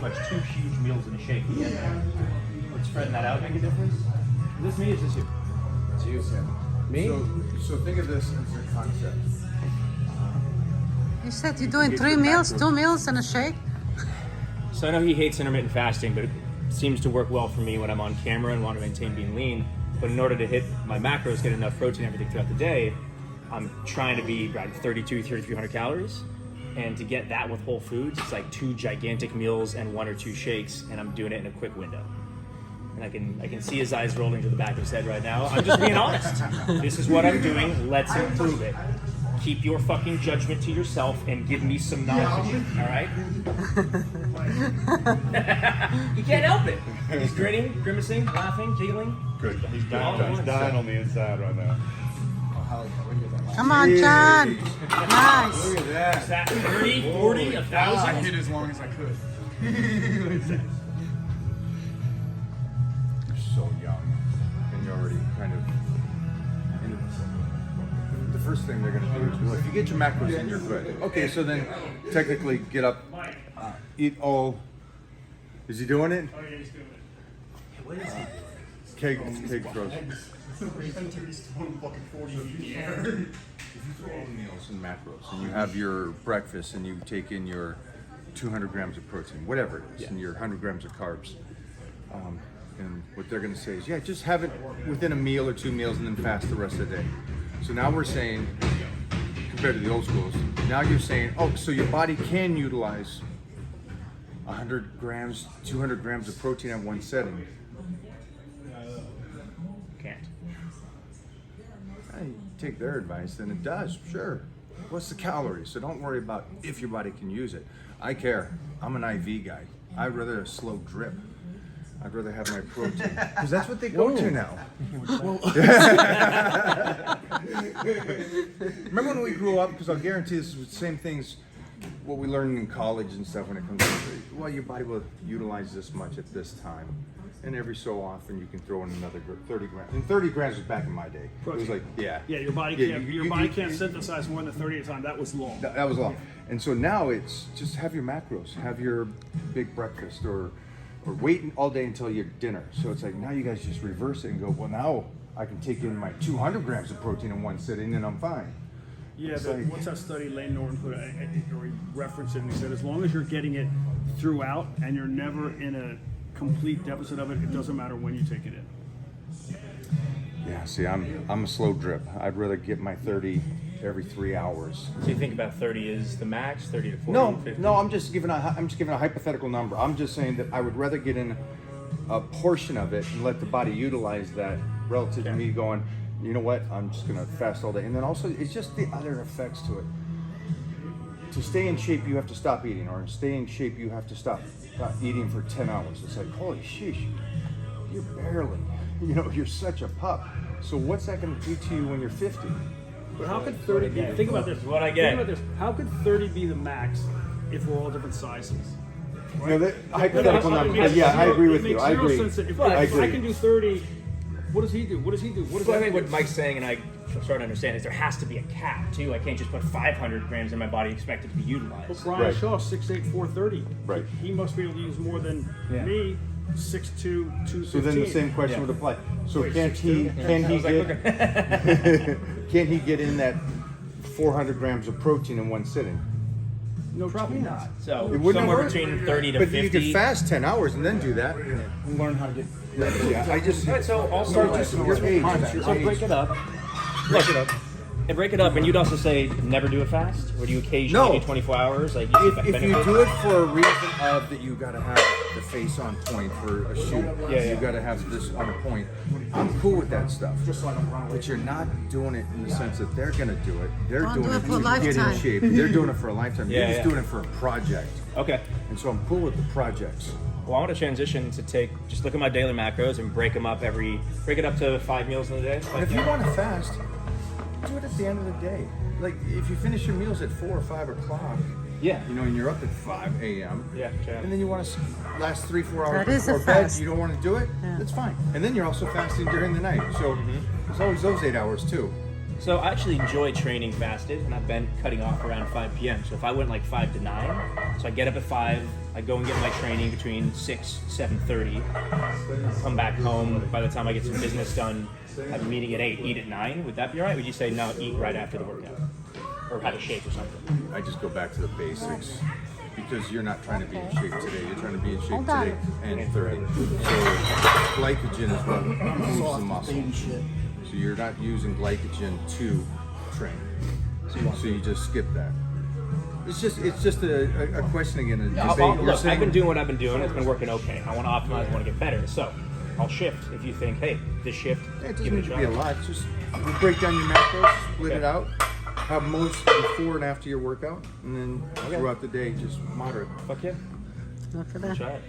much 2 huge meals in a shake. Would spreading that out make a difference? Is this me or is this you? It's you, Sam. Me? So think of this as a concept. You said you're doing 3 meals, 2 meals and a shake? So I know he hates intermittent fasting, but it seems to work well for me when I'm on camera and want to maintain being lean. But in order to hit my macros, get enough protein, everything throughout the day, I'm trying to be around 3,300 calories. And to get that with whole foods, it's like 2 gigantic meals and 1 or 2 shakes, and I'm doing it in a quick window. And I can see his eyes rolling to the back of his head right now. I'm just being honest. This is what I'm doing. Let's improve it. Keep your fucking judgment to yourself and give me some knowledge. All right? He can't help it. He's grinning, grimacing, laughing, giggling. Good. He's dying on the inside right now. Come on, John. Nice. Look at that. Is that 30, 40, 1,000? I hit as long as I could. You're so young, and you're already kind of. And the first thing they're going to do is, well, if you get your macros in, you're good. Okay, so then technically get up, eat all. Is he doing it? Oh, yeah, he's doing it. What is he? Keg throws. If you throw all the meals and macros, and you have your breakfast, and you take in your 200 grams of protein, whatever it is, and your 100 grams of carbs, and what they're going to say is, yeah, just have it within a meal or 2 meals, and then fast the rest of the day. So now we're saying, compared to the old schools, now you're saying, oh, so your body can utilize 100 grams, 200 grams of protein at one setting. Can't. You take their advice, then it does, sure. What's the calories? So don't worry about if your body can use it. I care. I'm an IV guy. I'd rather a slow drip. I'd rather have my protein. Because that's what they go to now. Remember when we grew up? Because I'll guarantee this is the same things what we learned in college and stuff when it comes to, well, your body will utilize this much at this time. And every so often you can throw in another 30 grams. And 30 grams was back in my day. It was like, yeah. Yeah, your body can't can't synthesize more than 30 at a time. That was long. That was long. And so now it's just have your macros, have your big breakfast, or wait all day until your dinner. So it's like now you guys just reverse it and go, well, now I can take in my 200 grams of protein in one sitting and I'm fine. Yeah, like, what's that study Lane Norton put, or he referenced it, and he said as long as you're getting it throughout and you're never in a complete deficit of it, it doesn't matter when you take it in. Yeah, see, I'm a slow drip. I'd rather get my 30 every 3 hours. So you think about 30 is the max, 30 to 40, No, 50? no, I'm just giving a hypothetical number. I'm just saying that I would rather get in a portion of it and let the body utilize that relative to me going, you know what, I'm just gonna fast all day. And then also, it's just the other effects to it. To stay in shape, you have to stop eating, or to stay in shape, you have to stop eating for 10 hours. It's like, holy sheesh, you're barely, you're such a pup. So what's that gonna do to you when you're 50? But how could 30 be? Think about this. What I get. Think about this. How could 30 be the max if we're all different sizes? Right? Hypothetical number. Yeah, I agree with you. I agree. If I I agree. can do 30, what does he do? What does he do? What does Well, I that think do? what Mike's saying, and I start to understand, is there has to be a cap too. I can't just put 500 grams in my body and expect it to be utilized. But Brian Right. Shaw, 6'8", 430. Right. He must be able to use more than Yeah. me, 6'2", 215. So then the same question would apply. So Wait, can't he 6'2"? can he get in that 400 grams of protein in one sitting? No, Probably chance. not. So It wouldn't somewhere work. between 30 to But 50. you could fast 10 hours and then do that. And learn how to get. Yeah, I just. All right, so also your age. So break it up. Look, and break it up, and you'd also say never do it fast, or do you occasionally No. do 24 hours? Like If you do it for a reason of that you got to have the face on point for a shoot, Yeah. you got to have this on point. I'm cool with that stuff. But you're not doing it in the sense that they're going to do it. They're Don't doing do it it for a to get in lifetime. shape. They're doing it for a lifetime. Yeah, You're just yeah. doing it for a project. Okay. And so I'm cool with the projects. Well, I want to transition to just look at my daily macros and break them up break it up to 5 meals in a day. And if you want to fast, do it at the end of the day. Like if you finish your meals at 4 or 5 o'clock, Yeah. and you're up at 5 a.m. Yeah, sure. And then you want to last 3-4 hours That is a before bed. fast. You don't want to do it. Yeah. That's fine. And then you're also fasting during the night. So there's always those 8 hours too. So I actually enjoy training fasted, and I've been cutting off around 5 p.m. So if I went like 5 to 9, so I get up at 5, I go and get my training between 6, 7:30. Come back home. By the time I get some business done, I have a meeting at 8, eat at 9. Would that be all right? Would you say no, eat right after the workout? Or have a shake or something? I just go back to the basics because you're not trying to be in shape today. You're trying to be in shape on. today and 30. So glycogen is what moves the muscle. So you're not using glycogen to train. So you just skip that. It's just a question again. Look, I've been doing what I've been doing. It's been working okay. I want to optimize. I want to get better. So I'll shift if you think, hey, this shift. It doesn't give it need a to be a try. lot. It's just break down your macros, split it Okay. out. Have most before and after your workout, and then throughout the day, just moderate. Fuck yeah. Look at that. Try it.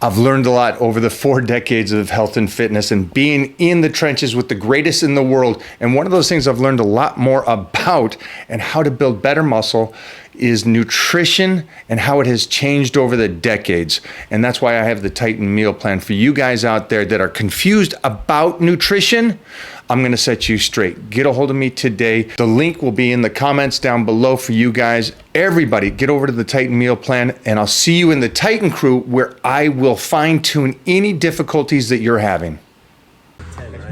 I've learned a lot over the 4 decades of health and fitness and being in the trenches with the greatest in the world. And one of those things I've learned a lot more about and how to build better muscle is nutrition and how it has changed over the decades. And that's why I have the Titan meal plan for you guys out there that are confused about nutrition. I'm gonna set you straight. Get a hold of me today. The link will be in the comments down below for you guys. Everybody, get over to the Titan meal plan, and I'll see you in the Titan crew where I will fine tune any difficulties that you're having.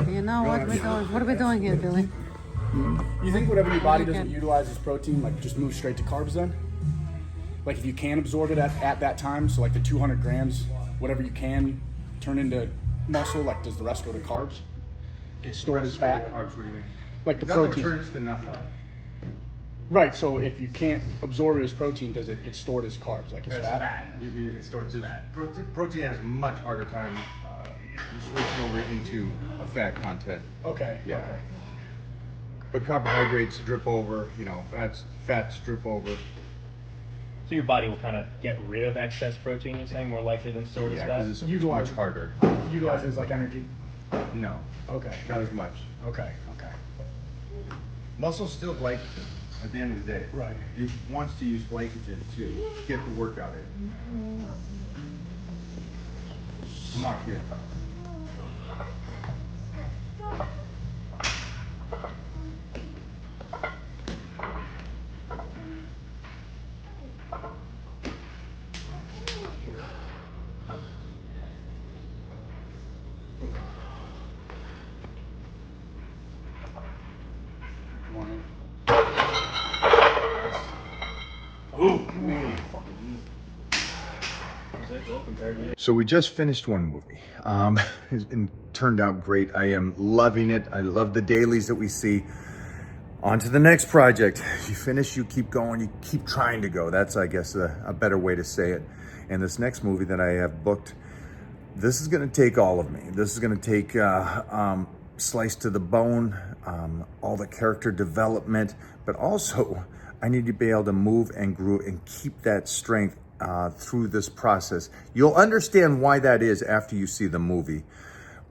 You know what we're doing? What are we doing here, Billy? You think whatever your body doesn't utilize as protein, like just move straight to carbs then? Like if you can absorb it at that time, so like the 200 grams, whatever you can turn into muscle, like does the rest go to carbs? It's stored as fat? Carbs, what do you mean? Like the Nothing protein. turns to nothing. Right, so if you can't absorb it as protein, does it get stored as carbs, like as fat? It starts as protein has a much harder time switching over into a fat content. Okay. Yeah. Okay. But carbohydrates drip over, fats drip over. So your body will kind of get rid of excess protein, you're saying, more likely than store it as Yeah, fat? because it's much harder. Utilize it as like energy? No, Okay. not as much. Okay. Okay. Muscle's still glycogen at the end of the day. Right. It wants to use glycogen to get the workout in. Come on, kid. So we just finished one movie. It turned out great. I am loving it. I love the dailies that we see. On to the next project. You finish, you keep going, you keep trying to go. That's, I guess, a better way to say it. And this next movie that I have booked, this is gonna take all of me. This is gonna take slice to the bone, all the character development, but also I need to be able to move and grow and keep that strength through this process. You'll understand why that is after you see the movie,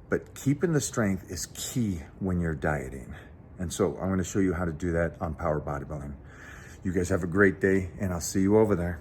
but keeping the strength is key when you're dieting. And so I'm gonna show you how to do that on Power Bodybuilding. You guys have a great day, and I'll see you over there.